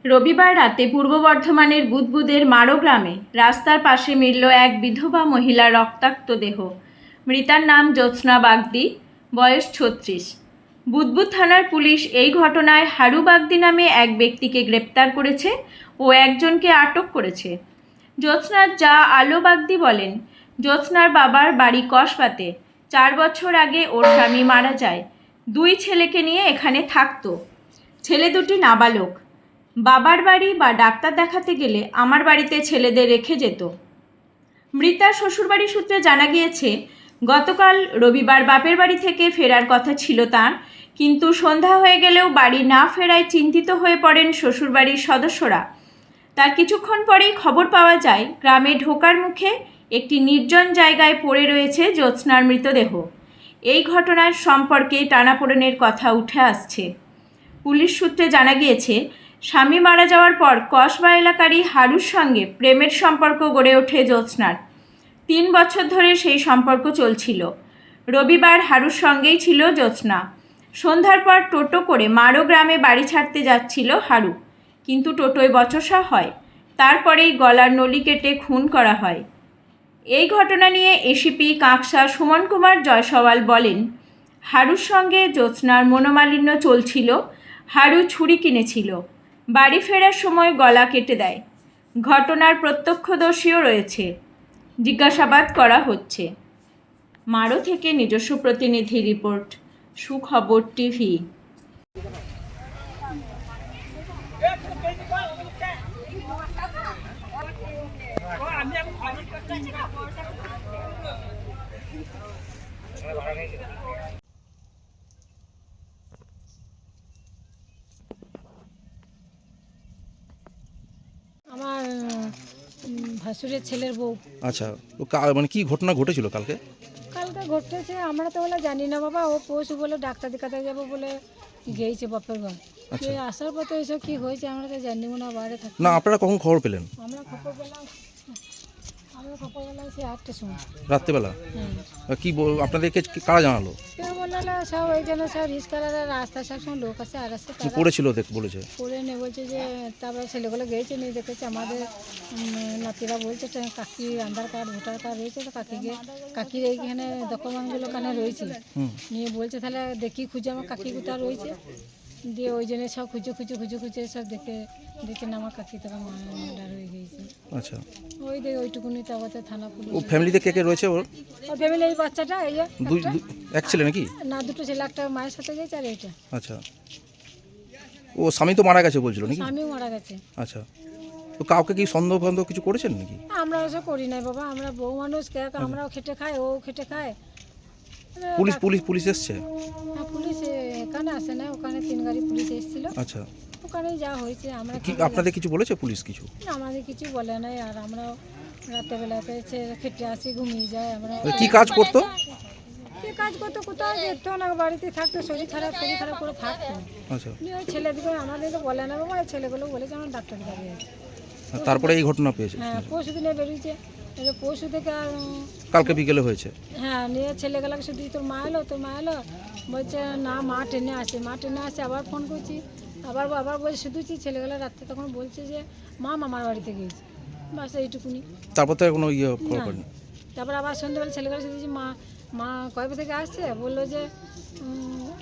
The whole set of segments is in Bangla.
রবিবার রাতে পূর্ব বর্ধমানের বুদবুদের মারো গ্রামে রাস্তার পাশে মিলল এক বিধবা মহিলার রক্তাক্ত দেহ। মৃতার নাম জ্যোৎস্না বাগদি, বয়স ৩৬। বুদবুদ থানার পুলিশ এই ঘটনায় হারু বাগদি নামে এক ব্যক্তিকে গ্রেপ্তার করেছে ও একজনকে আটক করেছে। জ্যোৎস্নার যা আলো বাগদি বলেন, জ্যোৎস্নার বাবার বাড়ি কসবাতে। ৪ বছর আগে ওর স্বামী মারা যায়। 2 ছেলেকে নিয়ে এখানে থাকতো। ছেলে দুটি নাবালক। বাবার বাড়ি বা ডাক্তার দেখাতে গেলে আমার বাড়িতে ছেলেদের রেখে যেত। মৃতার শ্বশুরবাড়ি সূত্রে জানা গিয়েছে, গতকাল রবিবার বাপের বাড়ি থেকে ফেরার কথা ছিল তার, কিন্তু সন্ধ্যা হয়ে গেলেও বাড়ি না ফেরায় চিন্তিত হয়ে পড়েন শ্বশুরবাড়ির সদস্যরা। তার কিছুক্ষণ পরেই খবর পাওয়া যায় গ্রামে ঢোকার মুখে একটি নির্জন জায়গায় পড়ে রয়েছে জ্যোৎস্নার মৃতদেহ। এই ঘটনার সম্পর্কে টানাপোড়েনের কথা উঠে আসছে। পুলিশ সূত্রে জানা গিয়েছে, স্বামী মারা যাওয়ার পর কসবা এলাকারই হারুর সঙ্গে প্রেমের সম্পর্ক গড়ে ওঠে জ্যোৎস্নার। 3 বছর ধরে সেই সম্পর্ক চলছিল। রবিবার হারুর সঙ্গেই ছিল জ্যোৎস্না। সন্ধ্যার পর টোটো করে মারো গ্রামে বাড়ি ছাড়তে যাচ্ছিল হারু, কিন্তু টোটোয় বচসা হয়। তারপরেই গলার নলি কেটে খুন করা হয়। এই ঘটনা নিয়ে এসিপি কাঁকসা সুমন কুমার জয়সওয়াল বলেন, হারুর সঙ্গে জ্যোৎস্নার মনোমালিন্য চলছিল। হারু ছুরি কিনেছিল, বাড়ি ফেরার সময় গলা কেটে দেয়। ঘটনার প্রত্যক্ষদর্শীও রয়েছে, জিজ্ঞাসাবাদ করা হচ্ছে। মারো থেকে নিজস্ব প্রতিনিধি রিপোর্ট, সুখবর টিভি। আমার ভাসুরের ছেলের বউ। আচ্ছা, তো মানে কি ঘটনা ঘটেছিল কালকে? কালকে ঘটেছে আমরা তো বলে জানি না বাবা, ও পশু বলে ডাক্তার দেখাতে যাবো বলে গিয়েছে বাপের ঘর। আচ্ছা। আসার পর তো এসব কি হয়েছে আমরা তো জানি না, বাইরে থাকি। না, আপনারা কখন খবর পেলেন? আমরা খবর পেলাম সেই 8টার সময় রাত্রেবেলা। হ্যাঁ। আপনাদেরকে কারা জানালো? কেউ বললো না, সব ওই জন্য সব রিস্কালারের রাস্তা সবসময় লোক আছে আর আসছে, তারা পড়েছিল বলেছে। পড়ে নিয়ে বলছে যে, তারপরে ছেলেগুলো গিয়েছে নিয়ে দেখেছে আমাদের নাতিরা বলছে কাকির আধার কার্ড ভোটার কার্ড রয়েছে, তো কাকির এইখানে ডকুমেন্টগুলো কানে রয়েছে। নিয়ে বলছে তাহলে দেখি খুঁজে আমার কাকি কোথায় রয়েছে। দিয়ে ওই জন্য সব খুঁজে সব দেখে না আমার কাকি তখন মার্ডার হয়ে গিয়েছে। আচ্ছা, ওইটুকুনি তো আমাদের থানা পুলিশ। ও ফ্যামিলিতে কে কে রয়েছে ওর? ওর ফ্যামিলি এই বাচ্চাটা, এই যে এক ছেলে নাকি? না, 2টো ছেলে, একটা মায়ের সাথে গেছে আর এইটা। আচ্ছা, ও স্বামী তো মারা গেছে বলছিল নাকি? স্বামীও মারা গেছে। আচ্ছা, তো কাউকে কি সন্দেহ কিছু করেছেন নাকি? আমরা ওসব করি নাই বাবা, আমরা বউ মানুষ, আমরাও খেটে খাই, ও খেটে খায়। পুলিশ এসছে? হ্যাঁ, পুলিশ এখানে আসে না, ওখানে 3 গাড়ি পুলিশ এসেছিল। আচ্ছা, ওখানেই যা হয়েছে। আমরা কি আপনাদের কিছু বলেছে পুলিশ কিছু? না, আমাদের কিছু বলে নাই। আর আমরাও রাতে বেলাতে খেটে আসি, ঘুমিয়ে যাই। আমরা কি কাজ করতো? কি কাজ করতো, কোথাও যেত না, বাড়িতে থাকতো, শরীর খারাপ করে থাকতো। আচ্ছা, ওই ছেলেদিকে আমাদের তো বলে না বাবা, ছেলেগুলো বলেছে আমার ডাক্তার দেখাবে। তারপরে এই ঘটনা পেয়েছে? হ্যাঁ, পরশু দিনে বেরিয়েছে। পরশু থেকে কালকে বিকেলে হয়েছে? হ্যাঁ, নিয়ে ছেলেগুলোকে শুধু তোর মা এলো বলছে না, মা ট্রেনে আসে। আবার ফোন করছি, আবার বলছে শুধুছি। ছেলেগুলো রাত্রে তখন বলছে যে মা মামার বাড়িতে গিয়েছে, বাস এইটুকুনি। তারপর তো কোনো খবর না। পাইনি। তারপর আবার সন্ধ্যেবেলা ছেলেগুলো শুধুছি মা কয়বার থেকে আসছে, বললো যে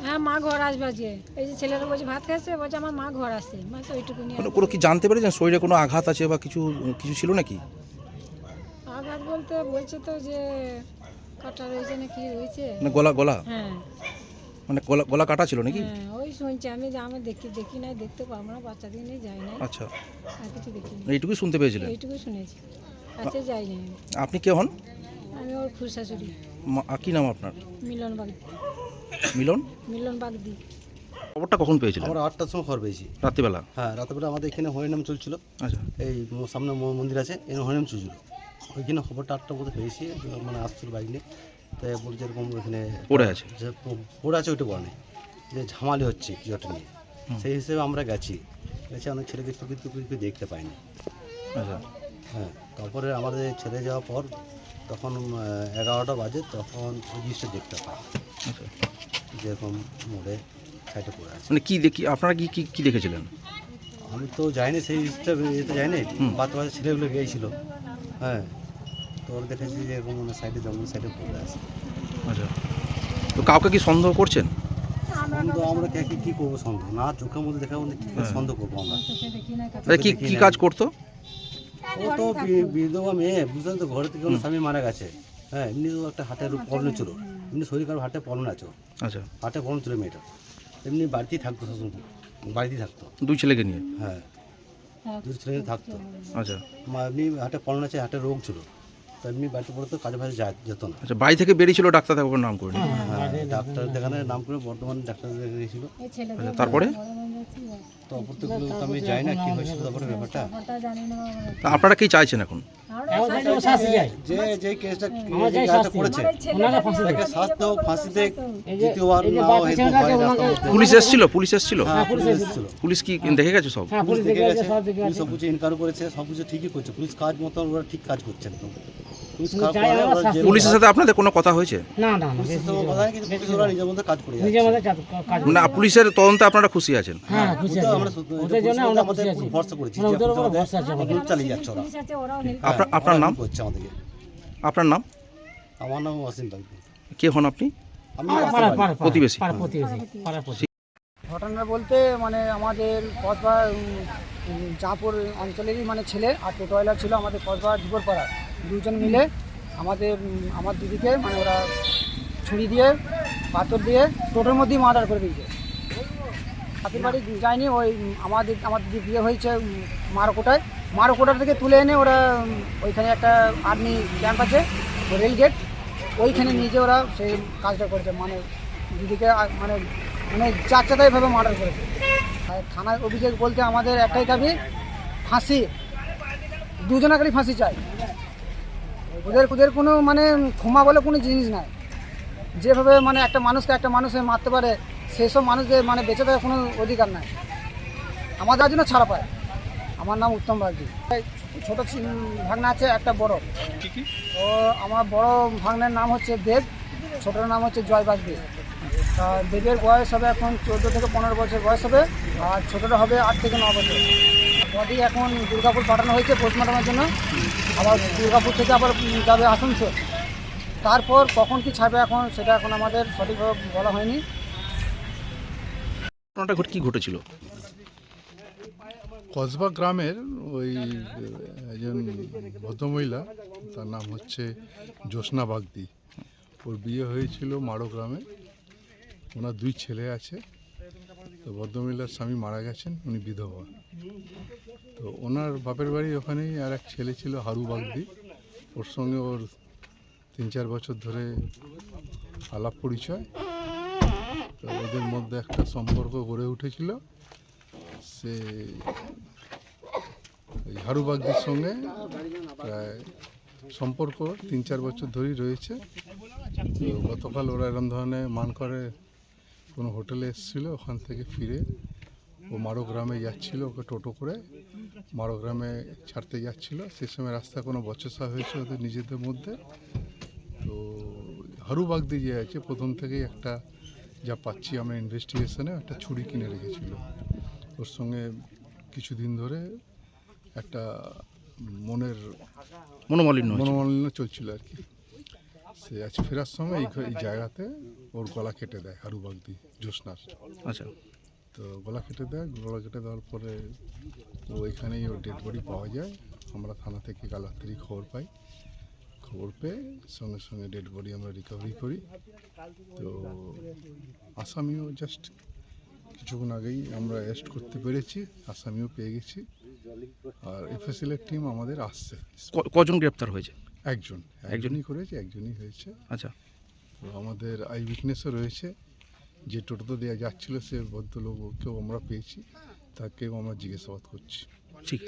হ্যাঁ মা ঘর আসবে আজকে। এই যে ছেলেরা বলছে ভাত খাচ্ছে, বলছে আমার মা ঘর আসছে, বাস ওইটুকুনি। কোনো কি জানতে পেরেছেন শরীরে কোনো আঘাত আছে বা কিছু ছিল নাকি? আঘাত বলতে বলছে তো যে কাটা রয়েছে না কি রয়েছে। মানে গলা? হ্যাঁ, মানে গলা কাটা ছিল নাকি? হ্যাঁ, ওই শুনছি আমি, যে আমি দেখি নাই, দেখতে পারবো না, বাচ্চাদের নিয়ে যাই নাই। আচ্ছা, আর কিছু দেখিনি, এইটুকুই শুনতে পেয়েছিলেন? এইটুকুই শুনেছি, কাছে যাই নাই। আপনি কে হন? আমি ওর খুশাশুড়ি। কি নাম আপনার? মিলন বাগদি। মিলন বাগদি। খবরটা কখন পেয়েছিলেন? আমরা 8টার সময় খবর পেয়েছি। রাত্রিবেলা? হ্যাঁ, রাতেবেলা আমাদের এখানে হরিনাম চলছিল। আচ্ছা, এই সামনে মন্দির আছে, এখানে হরিনাম চলছিল। ওইখানে খবরটা 8টার মধ্যে পেয়েছি, মানে আসছিল বাইক নিয়ে। তাই বলছে এরকম ওইখানে পড়ে আছে ওইটা বলা নেই, যে ঝামালি হচ্ছে কিছু একটা নিয়ে। সেই হিসেবে আমরা গেছি অনেক ছেলেকে কিছু দেখতে পাইনি। আচ্ছা, হ্যাঁ, তারপরে আমাদের ছেড়ে যাওয়ার পর তখন 11টা বাজে, তখন ওই জিনিসটা দেখতে পাই। আচ্ছা, যেরকম মোড়ে সাইডে পড়ে আছে। মানে আপনারা কি দেখেছিলেন? আমি তো যাইনি সেই এতে যাইনি, বাচ্চা ছেলেগুলো গিয়েছিল। হ্যাঁ, তো ওরা দেখেছি যে এরকম মানে সাইডে জঙ্গল সাইডে পড়ে আছে। আচ্ছা, তো কাউকে কি সন্দেহ করছেন? সন্দেহ আমরা কী করবো সন্দেহ? না চোখের মধ্যে দেখার মধ্যে কী করে সন্দেহ করবো আমরা? কি কি কাজ করতো? ও তো বিধবা মেয়ে, বুঝলেন তো, ঘরে থেকে ওর স্বামী মারা গেছে। হ্যাঁ, এমনি তো একটা হাটের প্রবলেম ছিল, এমনি শরীর খারাপ, হাটে প্রবলেম আছে। আচ্ছা, হাটে প্রবলেম ছিল মেয়েটা, এমনি বাড়িতেই থাকতো, শ্বশুর বাড়িতেই থাকতো। 2 ছেলেকে নিয়ে? হ্যাঁ, 2 ছেলে থাকতো। আচ্ছা এমনি হাটে প্রবলেম আছে, হাটে রোগ ছিল, তো এমনি বাড়িতে পড়ে তো কাজে ফাজে যেত না। আচ্ছা, বাড়ি থেকে বেরিয়েছিল ডাক্তার দেখাবার নাম করে? হ্যাঁ, ডাক্তার দেখানোর নাম করে বর্ধমান ডাক্তার গিয়েছিল। আচ্ছা, তারপরে? তো অপর তো আমি যাই না কি হয়েছিল তারপরে ব্যাপারটা। তা আপনারা কি চাইছেন এখন? যে কেসটা করেছে তাকে শাস্তি হোক, ফাঁসি দেখ, দ্বিতীয়বার না হয় এরকম হয় রাস্তার মধ্যে। পুলিশ এসেছিল? হ্যাঁ, পুলিশ এসেছিল। পুলিশ কি দেখে গেছে সব? পুলিশ দেখে গেছে, পুলিশ সব কিছু ইনকোয়ারি করেছে, সব কিছু ঠিকই করছে। পুলিশ কাজ মতো ওরা ঠিক কাজ করছে একদম। পুলিশ কাজ করে, ওরা যে- পুলিশের সাথে আপনাদের কোনো কথা হয়েছে? পুলিশের সাথে কথা হয়, কিন্তু পুলিশ ওরা নিজের মধ্যে কাজ করে যাচ্ছে। না, পুলিশের তদন্তে আপনারা খুশি আছেন? আমরা আমাদের পুরো ভরসা করেছি যে আমাদের চালিয়ে যাচ্ছে ওরা। আপনার নাম? করছে আমাদেরকে। আপনার নাম? আমার নাম ওয়াসিম বাগদি। কে হন আপনি? আমি রাস্তার বাড়ি। প্রতিবেশী? ঘটনা বলতে মানে আমাদের কসবা জাঁপুর অঞ্চলেরই মানে ছেলে আর টোটোওয়ালা ছিল আমাদের কসবা জীবরপাড়া, দুজন মিলে আমার দিদিকে মানে ওরা ছুরি দিয়ে পাথর দিয়ে টোটোর মধ্যেই মার্ডার করে দিয়েছে। হাতির বাড়ি যায়নি, ওই আমার দিদি বিয়ে হয়েছে মারোকোটা থেকে তুলে এনে ওরা ওইখানে একটা আর্মি ক্যাম্প আছে, রেল গেট, ওইখানে নিজে ওরা সেই কাজটা করেছে। মানে দিদিকে মানে যাচ্ছেতাইভাবে মার্ডার করেছে। আর থানায় অভিযোগ বলতে আমাদের একটাই দাবি, ফাঁসি, দুজনাকেরই ফাঁসি চাই। ওদের কোনো মানে ক্ষমা বলে কোনো জিনিস নাই। যেভাবে মানে একটা মানুষে মারতে পারে, সেসব মানুষদের মানে বেঁচে থাকার কোনো অধিকার নাই। আমাদের জন্য ছাড়া পায়। আমার নাম উত্তম বাগদি। ছোটো ভাগনা আছে, একটা বড়। ও আমার বড় ভাগনার নাম হচ্ছে দেব, ছোটোর নাম হচ্ছে জয় বাগদি। দেবের বয়স হবে এখন 14 থেকে 15 বছর বয়স হবে, আর ছোটোটা হবে 8 থেকে 9 বছর। বডি এখন দুর্গাপুর পাঠানো হয়েছে পোস্টমর্টমের জন্য। আবার দুর্গাপুর থেকে আবার যাবে আসানসোল। তারপর কখন কি ছাড়বে এখন সেটা এখন আমাদের সঠিকভাবে বলা হয়নি। ঘটনাটা কি ঘটেছিল? কসবা গ্রামের ওই একজন ভদ্রমহিলা, তার নাম হচ্ছে জ্যোৎস্না বাগদি। ওর বিয়ে হয়েছিল মারো গ্রামে। ওনার 2 ছেলে আছে। তো ভদ্রমহিলার স্বামী মারা গেছেন, উনি বিধবা। তো ওনার বাপের বাড়ি ওখানেই আর এক ছেলে ছিল হারু বাগদি। ওর সঙ্গে ওর 3-4 বছর ধরে আলাপ পরিচয়। তো ওদের মধ্যে একটা সম্পর্ক গড়ে উঠেছিল। সে হারু বাগদির সঙ্গে প্রায় সম্পর্ক 3-4 বছর ধরেই রয়েছে। তো গতকাল ওরা এরকম ধরনের মানকরে কোনো হোটেলে এসেছিল, ওখান থেকে ফিরে ও মারো গ্রামে যাচ্ছিল, ওকে টোটো করে মারো গ্রামে ছাড়তে যাচ্ছিল। সেই সময় রাস্তায় কোনো বচসা হয়েছে ওদের নিজেদের মধ্যে। তো হারু বাগদি যে আছে, প্রথম থেকেই একটা, যা পাচ্ছি আমরা ইনভেস্টিগেশনে, একটা ছুরি কিনে রেখেছিল। ওর সঙ্গে কিছুদিন ধরে একটা মনোমালিন্য চলছিল আর কি। সে আজ ফেরার সময় এই জায়গাতে ওর গলা কেটে দেয় হারু বাগদি, জ্যোৎস্নার। আচ্ছা, তো গলা কেটে দেওয়ার পরে ও এখানেই ওর ডেড বডি পাওয়া যায়। আমরা থানা থেকে কাল রাত্রি খবর পেয়ে সঙ্গে সঙ্গে ডেড বডি আমরা রিকভারি করি। তো আসামিও জাস্ট কিছুক্ষণ আগেই আমরা অ্যারেস্ট করতে পেরেছি, আসামিও পেয়ে গেছি। আর এফএসএলের টিম আমাদের আসছে। কজন গ্রেপ্তার হয়েছে? একজনই করেছে, একজনই হয়েছে। আচ্ছা, তো আমাদের আই উইটনেসও রয়েছে। যে টোটোতে দেওয়া যাচ্ছিল সে ভদ্রলোককেও আমরা পেয়েছি, তাকেও আমরা জিজ্ঞাসাবাদ করছি। ঠিক।